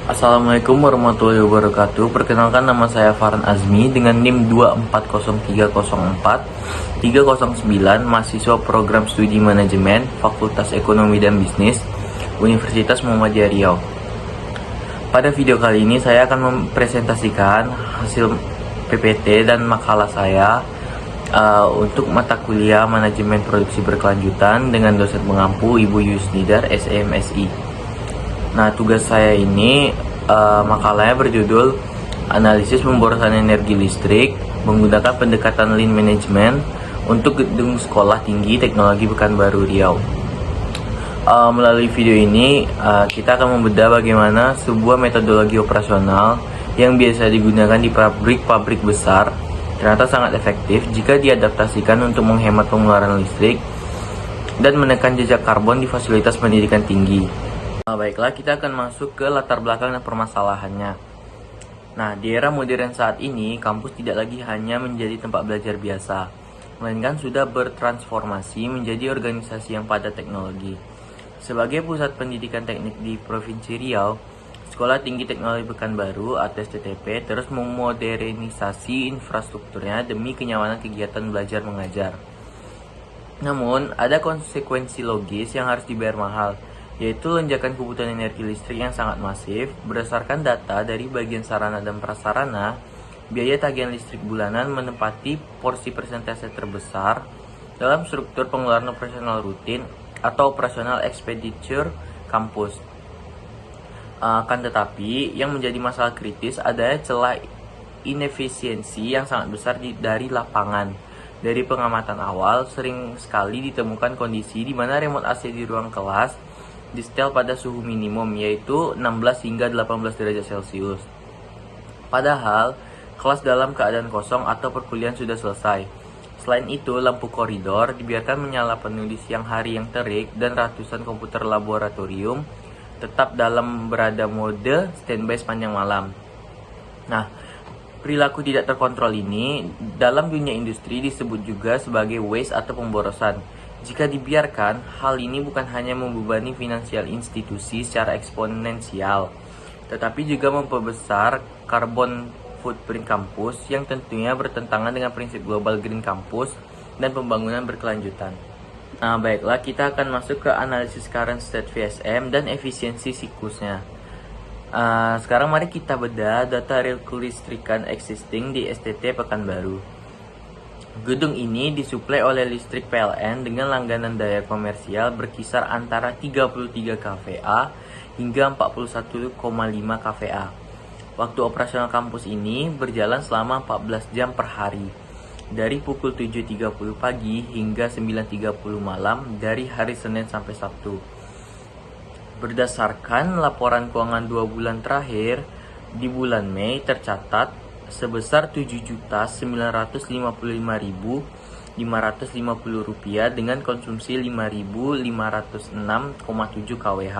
Assalamualaikum warahmatullahi wabarakatuh. Perkenalkan, nama saya Farhan Azmi dengan NIM 2403304 mahasiswa program studi manajemen Fakultas Ekonomi dan Bisnis Universitas Muhammadiyah Riau. Pada video kali ini saya akan mempresentasikan hasil PPT dan makalah saya untuk mata kuliah manajemen produksi berkelanjutan dengan dosen pengampu Ibu Yusnidar SMSI. Nah, tugas saya ini makalahnya berjudul Analisis Pemborosan Energi Listrik menggunakan pendekatan Lean Management untuk gedung Sekolah Tinggi Teknologi Pekanbaru Riau. Melalui video ini kita akan membedah bagaimana sebuah metodologi operasional yang biasa digunakan di pabrik-pabrik besar ternyata sangat efektif jika diadaptasikan untuk menghemat pengeluaran listrik dan menekan jejak karbon di fasilitas pendidikan tinggi. Baiklah, kita akan masuk ke latar belakang dan permasalahannya. Nah, di era modern saat ini, kampus tidak lagi hanya menjadi tempat belajar biasa, melainkan sudah bertransformasi menjadi organisasi yang padat teknologi. Sebagai pusat pendidikan teknik di Provinsi Riau, Sekolah Tinggi Teknologi Pekanbaru atau STTP terus memodernisasi infrastrukturnya demi kenyamanan kegiatan belajar mengajar. Namun, ada konsekuensi logis yang harus dibayar mahal, yaitu lonjakan kebutuhan energi listrik yang sangat masif. Berdasarkan data dari bagian sarana dan prasarana, biaya tagihan listrik bulanan menempati porsi persentase terbesar dalam struktur pengeluaran operasional rutin atau operasional expenditure kampus. Akan tetapi, yang menjadi masalah kritis adalah celah inefisiensi yang sangat besar dari lapangan. Dari pengamatan awal, sering sekali ditemukan kondisi di mana remote AC di ruang kelas disetel pada suhu minimum, yaitu 16 hingga 18 derajat Celcius. Padahal, kelas dalam keadaan kosong atau perkuliahan sudah selesai. Selain itu, lampu koridor dibiarkan menyala penuh di siang hari yang terik dan ratusan komputer laboratorium tetap dalam berada mode standby sepanjang malam. Nah, perilaku tidak terkontrol ini dalam dunia industri disebut juga sebagai waste atau pemborosan. Jika dibiarkan, hal ini bukan hanya membebani finansial institusi secara eksponensial, tetapi juga memperbesar carbon footprint kampus yang tentunya bertentangan dengan prinsip global green campus dan pembangunan berkelanjutan. Nah, baiklah, kita akan masuk ke analisis current state VSM dan efisiensi siklusnya. Sekarang mari kita bedah data real kelistrikan existing di STT Pekanbaru. Gedung ini disuplai oleh listrik PLN dengan langganan daya komersial berkisar antara 33 kVA hingga 41,5 kVA. Waktu operasional kampus ini berjalan selama 14 jam per hari, dari pukul 7.30 pagi hingga 9.30 malam dari hari Senin sampai Sabtu. Berdasarkan laporan keuangan 2 bulan terakhir, di bulan Mei tercatat sebesar Rp7.055.550 dengan konsumsi 5.506,7 kWh.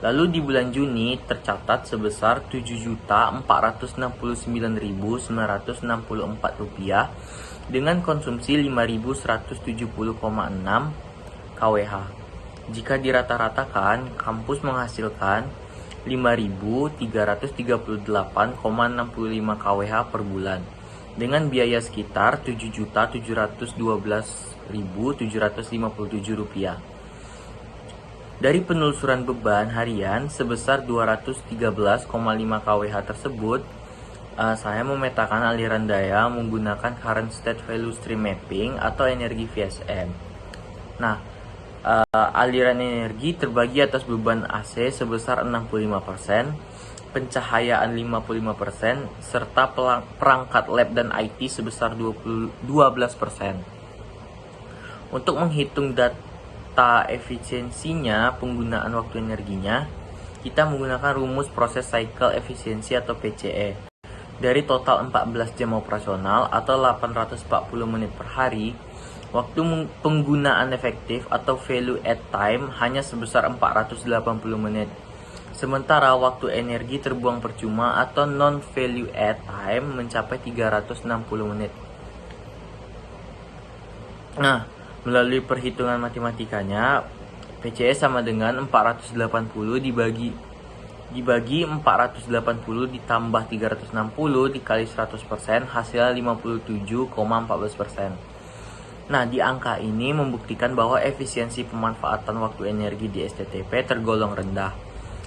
Lalu di bulan Juni tercatat sebesar Rp7.469.964 dengan konsumsi 5.170,6 kWh. Jika dirata-ratakan, kampus menghasilkan 5.338,65 kWh per bulan dengan biaya sekitar Rp7.712.757. Dari penelusuran beban harian sebesar 213,5 kWh tersebut, saya memetakan aliran daya menggunakan current state value stream mapping atau energi VSM. Nah, aliran energi terbagi atas beban AC sebesar 65%, pencahayaan 55%, serta perangkat lab dan IT sebesar 12%. Untuk menghitung data efisiensinya penggunaan waktu energinya, kita menggunakan rumus proses cycle efisiensi atau PCE. Dari total 14 jam operasional atau 840 menit per hari, waktu penggunaan efektif atau value add time hanya sebesar 480 menit. Sementara waktu energi terbuang percuma atau non-value add time mencapai 360 menit. Nah, melalui perhitungan matematikanya, PCE sama dengan 480 dibagi dibagi 480 ditambah 360 dikali 100% hasilnya 57,14%. Nah, di angka ini membuktikan bahwa efisiensi pemanfaatan waktu energi di STTP tergolong rendah.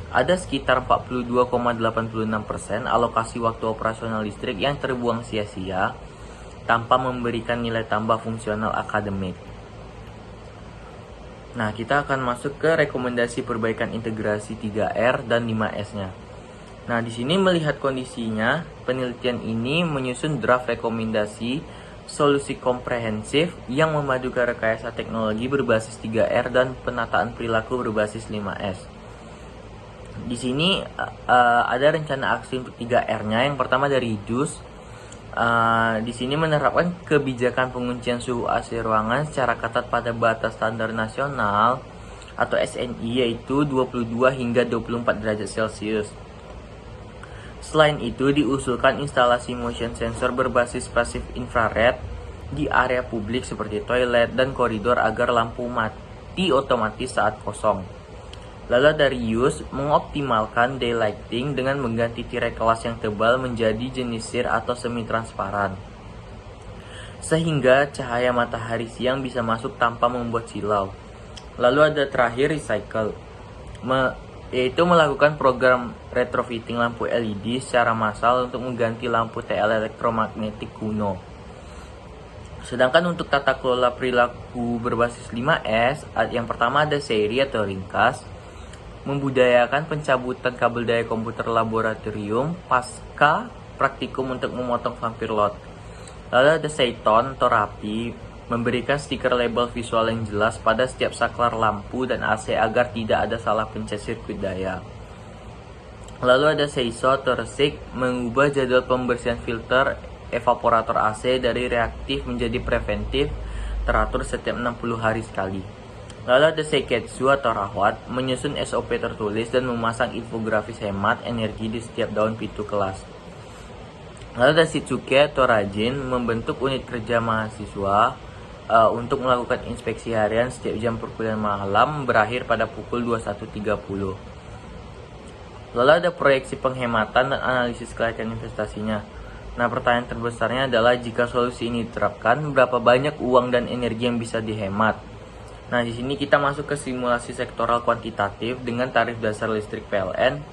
Ada sekitar 42,86% alokasi waktu operasional listrik yang terbuang sia-sia tanpa memberikan nilai tambah fungsional akademik. Nah, kita akan masuk ke rekomendasi perbaikan integrasi 3R dan 5S-nya. Nah, di sini melihat kondisinya, penelitian ini menyusun draft rekomendasi solusi komprehensif yang memadukan rekayasa teknologi berbasis 3R dan penataan perilaku berbasis 5S. Di sini ada rencana aksi untuk 3R-nya. Yang pertama dari reduce. Di sini menerapkan kebijakan penguncian suhu AC ruangan secara ketat pada batas standar nasional atau SNI, yaitu 22 hingga 24 derajat Celcius. Selain itu, diusulkan instalasi motion sensor berbasis pasif infrared di area publik seperti toilet dan koridor agar lampu mati otomatis saat kosong. Lalu dari use, mengoptimalkan daylighting dengan mengganti tirai kelas yang tebal menjadi jenis SIR atau semi-transparan, sehingga cahaya matahari siang bisa masuk tanpa membuat silau. Lalu ada terakhir recycle, yaitu melakukan program retrofitting lampu LED secara massal untuk mengganti lampu TL elektromagnetik kuno. Sedangkan untuk tata kelola perilaku berbasis 5S, yang pertama ada seri atau ringkas, membudayakan pencabutan kabel daya komputer laboratorium pasca praktikum untuk memotong vampir lot. Lalu ada Seiton atau rapi, memberikan stiker label visual yang jelas pada setiap saklar lampu dan AC agar tidak ada salah pencet sirkuit daya. Lalu ada Seiso atau resik, mengubah jadwal pembersihan filter evaporator AC dari reaktif menjadi preventif, teratur setiap 60 hari sekali. Lalu ada Seiketsu atau rawat, menyusun SOP tertulis dan memasang infografis hemat energi di setiap daun pintu kelas. Lalu ada Shitsuke atau rajin, membentuk unit kerja mahasiswa untuk melakukan inspeksi harian setiap jam perkuliahan malam berakhir pada pukul 21.30. Lalu ada proyeksi penghematan dan analisis kelayakan investasinya. Nah, pertanyaan terbesarnya adalah jika solusi ini diterapkan, berapa banyak uang dan energi yang bisa dihemat? Nah, di sini kita masuk ke simulasi sektoral kuantitatif dengan tarif dasar listrik PLN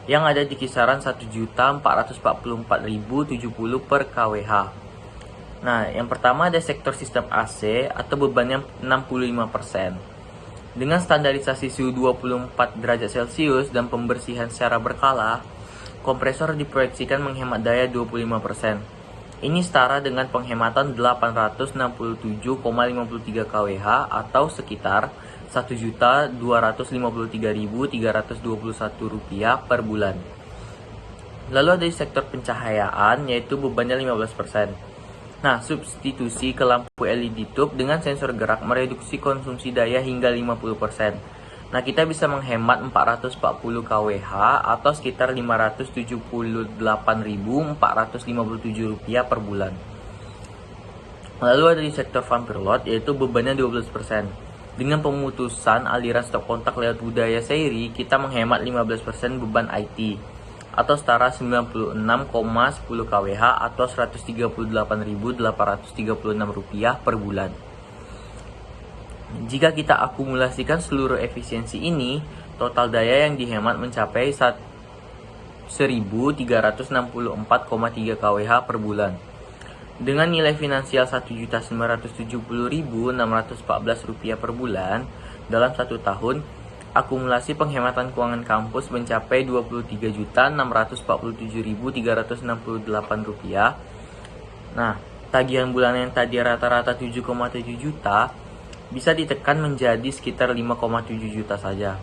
yang ada di kisaran 1.444.070 per kWh. Nah, yang pertama ada sektor sistem AC atau bebannya 65%. Dengan standarisasi suhu 24 derajat Celcius dan pembersihan secara berkala, kompresor diproyeksikan menghemat daya 25%. Ini setara dengan penghematan 867,53 kWh atau sekitar Rp1.253.321 per bulan. Lalu ada di sektor pencahayaan, yaitu bebannya 15%. Nah, substitusi ke lampu LED tube dengan sensor gerak mereduksi konsumsi daya hingga 50%. Nah, kita bisa menghemat 440 kWh atau sekitar Rp578.457 per bulan. Lalu ada di sektor vampir lot, yaitu bebannya 12%. Dengan pemutusan aliran stop kontak lewat budaya seri, kita menghemat 15% beban IT atau setara 96,10 kWh atau Rp138.836 per bulan. Jika kita akumulasikan seluruh efisiensi ini, total daya yang dihemat mencapai 1.364,3 kWh per bulan. Dengan nilai finansial Rp1.970.614 per bulan dalam 1 tahun, akumulasi penghematan keuangan kampus mencapai Rp23.647.368. Nah, tagihan bulanan yang tadi rata-rata 7,7 juta bisa ditekan menjadi sekitar 5,7 juta saja.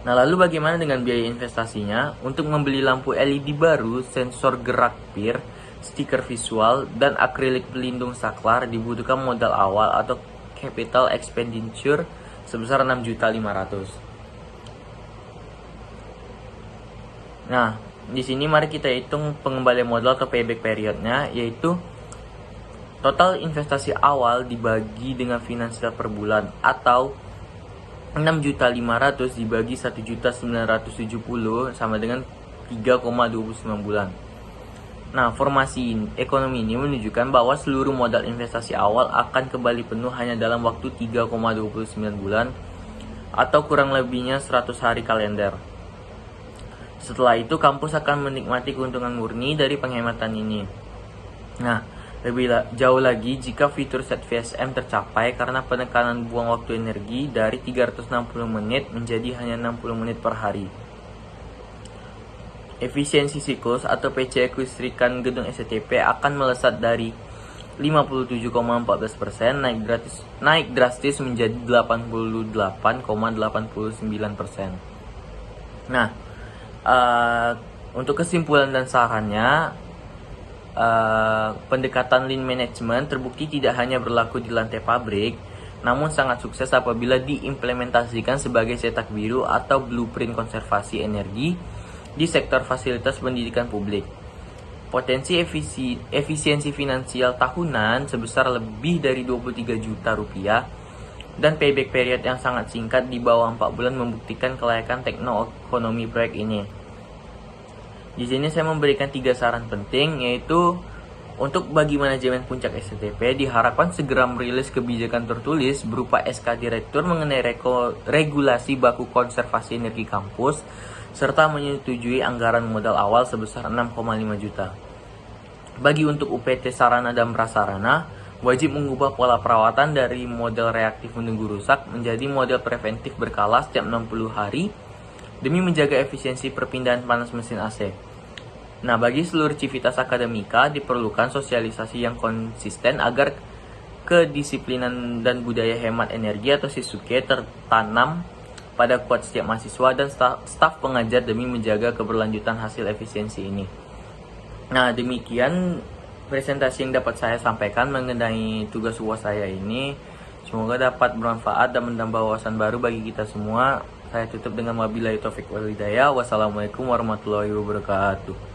Nah, lalu bagaimana dengan biaya investasinya? Untuk membeli lampu LED baru, sensor gerak PIR, stiker visual, dan akrilik pelindung saklar dibutuhkan modal awal atau capital expenditure sebesar Rp6.500.000. Nah, di sini mari kita hitung pengembalian modal atau payback periodnya, yaitu total investasi awal dibagi dengan finansial per bulan atau 6.500.000 dibagi 1.970 sama dengan 3,29 bulan. Nah, formasi ekonomi ini menunjukkan bahwa seluruh modal investasi awal akan kembali penuh hanya dalam waktu 3,29 bulan atau kurang lebihnya 100 hari kalender. Setelah itu, kampus akan menikmati keuntungan murni dari penghematan ini. Nah, lebih jauh lagi jika fitur set VSM tercapai karena penekanan buang waktu energi dari 360 menit menjadi hanya 60 menit per hari. Efisiensi siklus atau PC kelistrikan gedung SCTP akan melesat dari 57,14% naik drastis menjadi 88,89%. Nah, untuk kesimpulan dan sarannya, pendekatan lean management terbukti tidak hanya berlaku di lantai pabrik, namun sangat sukses apabila diimplementasikan sebagai cetak biru atau blueprint konservasi energi di sektor fasilitas pendidikan publik. Potensi efisiensi finansial tahunan sebesar lebih dari 23 juta rupiah dan payback period yang sangat singkat di bawah 4 bulan membuktikan kelayakan teknoekonomi proyek ini. Di sini saya memberikan 3 saran penting, yaitu untuk bagi manajemen puncak SCTP diharapkan segera merilis kebijakan tertulis berupa SK Direktur mengenai regulasi baku konservasi energi kampus serta menyetujui anggaran modal awal sebesar 6,5 juta. Bagi untuk UPT sarana dan prasarana, wajib mengubah pola perawatan dari model reaktif menunggu rusak menjadi model preventif berkala setiap 60 hari demi menjaga efisiensi perpindahan panas mesin AC. Nah, bagi seluruh civitas akademika diperlukan sosialisasi yang konsisten agar kedisiplinan dan budaya hemat energi atau Shisuke tertanam pada kuat setiap mahasiswa dan staf pengajar demi menjaga keberlanjutan hasil efisiensi ini. Nah, demikian presentasi yang dapat saya sampaikan mengenai tugas UAS saya ini. Semoga dapat bermanfaat dan menambah wawasan baru bagi kita semua. Saya tutup dengan wabillahi taufiq wal hidayah. Wassalamualaikum warahmatullahi wabarakatuh.